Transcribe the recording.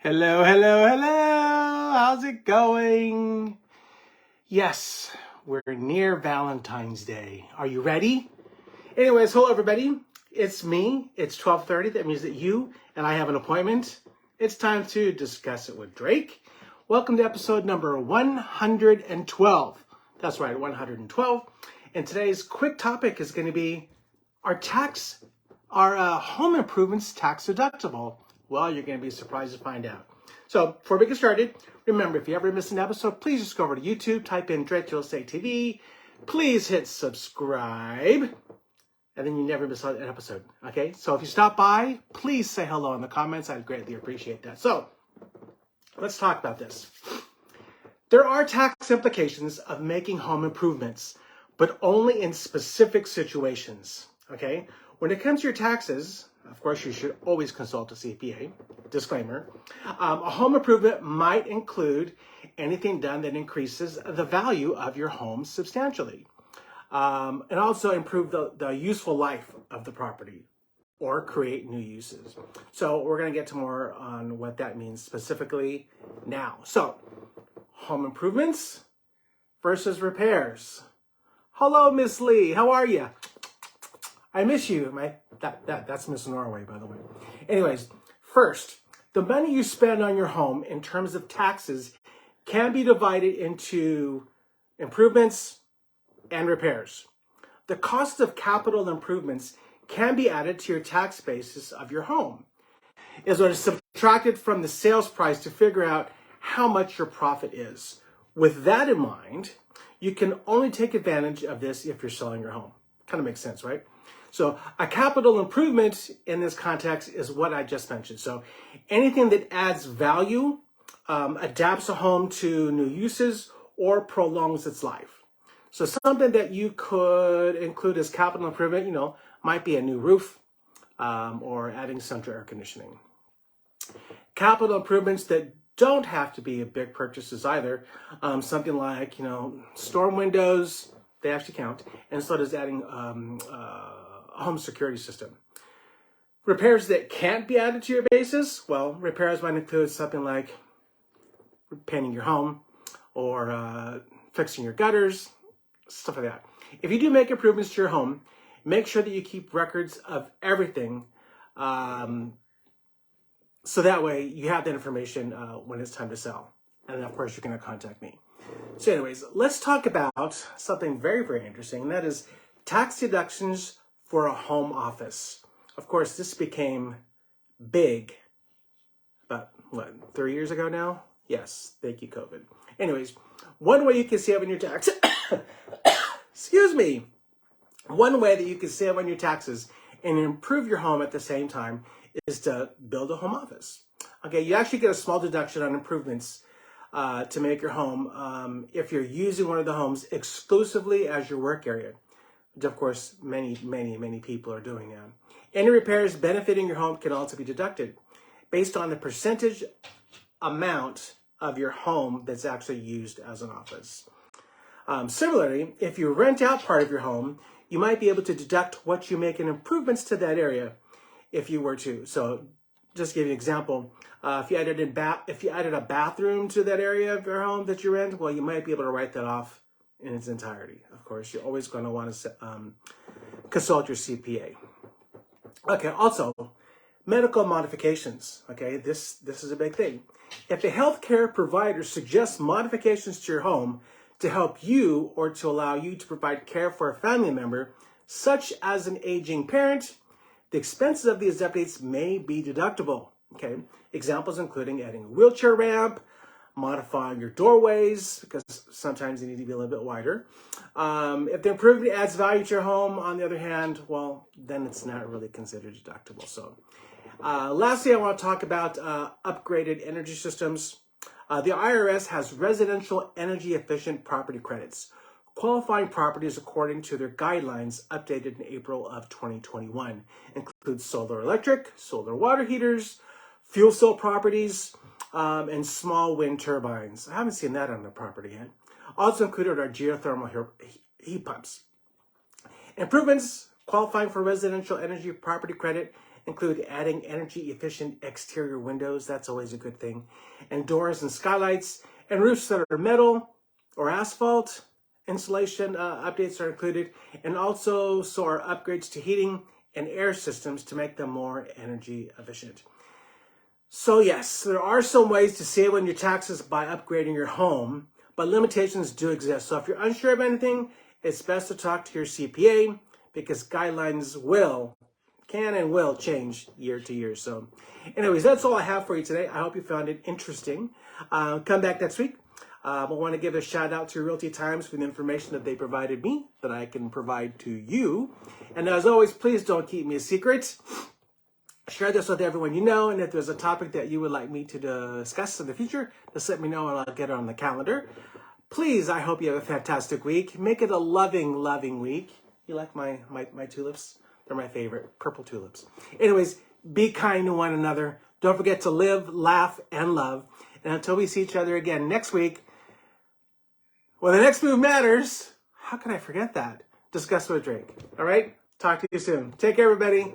Hello, hello, hello. How's it going? Yes, we're near Valentine's Day. Are you ready? Anyways, hello everybody. It's me. It's 12:30. That means that you and I have an appointment. It's time to discuss it with Drake. Welcome to episode number 112. That's right, 112. And today's quick topic is going to be our home improvements tax deductible. Well, you're going to be surprised to find out. So before we get started, remember, if you ever miss an episode, please just go over to YouTube, type in Drake Real Estate TV. Please hit subscribe, and then you never miss an episode. Okay? So if you stop by, please say hello in the comments. I'd greatly appreciate that. So let's talk about this. There are tax implications of making home improvements, but only in specific situations. Okay? When it comes to your taxes, of course, you should always consult a CPA. Disclaimer. A home improvement might include anything done that increases the value of your home substantially, and also improve the useful life of the property or create new uses. So we're going to get to more on what that means specifically now. So home improvements versus repairs. Hello, Miss Lee. How are you? I miss you. That's Miss Norway, by the way. Anyways, first, the money you spend on your home in terms of taxes can be divided into improvements and repairs. The cost of capital improvements can be added to your tax basis of your home. It's what is subtracted from the sales price to figure out how much your profit is. With that in mind, you can only take advantage of this if you're selling your home. Kind of makes sense, right? So a capital improvement in this context is what I just mentioned. So anything that adds value, adapts a home to new uses, or prolongs its life. So something that you could include as capital improvement, might be a new roof or adding central air conditioning. Capital improvements that don't have to be big purchases either. Something like, storm windows, they actually count. And so does adding a home security system. Repairs that can't be added to your basis, well, repairs might include something like painting your home or fixing your gutters, stuff like that. If you do make improvements to your home, make sure that you keep records of everything so that way you have that information when it's time to sell. And then, of course, you're going to contact me. So anyways, let's talk about something very, very interesting, and that is tax deductions for a home office. Of course, this became big about, 3 years ago now? Yes, thank you, COVID. Anyways, one way you can save on your tax, excuse me, one way that you can save on your taxes and improve your home at the same time is to build a home office. Okay, you actually get a small deduction on improvements to make your home if you're using one of the homes exclusively as your work area. Which of course, many people are doing now. Any repairs benefiting your home can also be deducted based on the percentage amount of your home that's actually used as an office. Similarly, if you rent out part of your home, you might be able to deduct what you make in improvements to that area if you were to. So just to give you an example, if you added a bathroom to that area of your home that you rent, well, you might be able to write that off in its entirety. Of course, you're always going to want to consult your CPA. Okay, also, medical modifications. Okay, this is a big thing. If a healthcare provider suggests modifications to your home to help you or to allow you to provide care for a family member, such as an aging parent, the expenses of these updates may be deductible. Okay, examples including adding a wheelchair ramp, modifying your doorways, because sometimes they need to be a little bit wider. If the improvement adds value to your home, on the other hand, well, then it's not really considered deductible. So lastly, I want to talk about upgraded energy systems. The IRS has residential energy efficient property credits, qualifying properties according to their guidelines updated in April of 2021. Includes solar electric, solar water heaters, fuel cell properties, and small wind turbines. I haven't seen that on the property yet. Also included are geothermal heat pumps. Improvements qualifying for residential energy property credit include adding energy-efficient exterior windows. That's always a good thing. And doors and skylights and roofs that are metal or asphalt. Insulation updates are included. And also so are upgrades to heating and air systems to make them more energy efficient. So yes, there are some ways to save on your taxes by upgrading your home, but limitations do exist. So if you're unsure of anything, it's best to talk to your CPA because guidelines can and will change year to year. So anyways, that's all I have for you today. I hope you found it interesting. Come back next week. I want to give a shout out to Realty Times for the information that they provided me that I can provide to you. And as always, please don't keep me a secret. Share this with everyone you know, and if there's a topic that you would like me to discuss in the future, just let me know and I'll get it on the calendar. Please, I hope you have a fantastic week. Make it a loving, loving week. You like my tulips? They're my favorite, purple tulips. Anyways, be kind to one another. Don't forget to live, laugh, and love. And until we see each other again next week, when the next move matters, how can I forget that? Discuss with Drake. All right? Talk to you soon. Take care, everybody.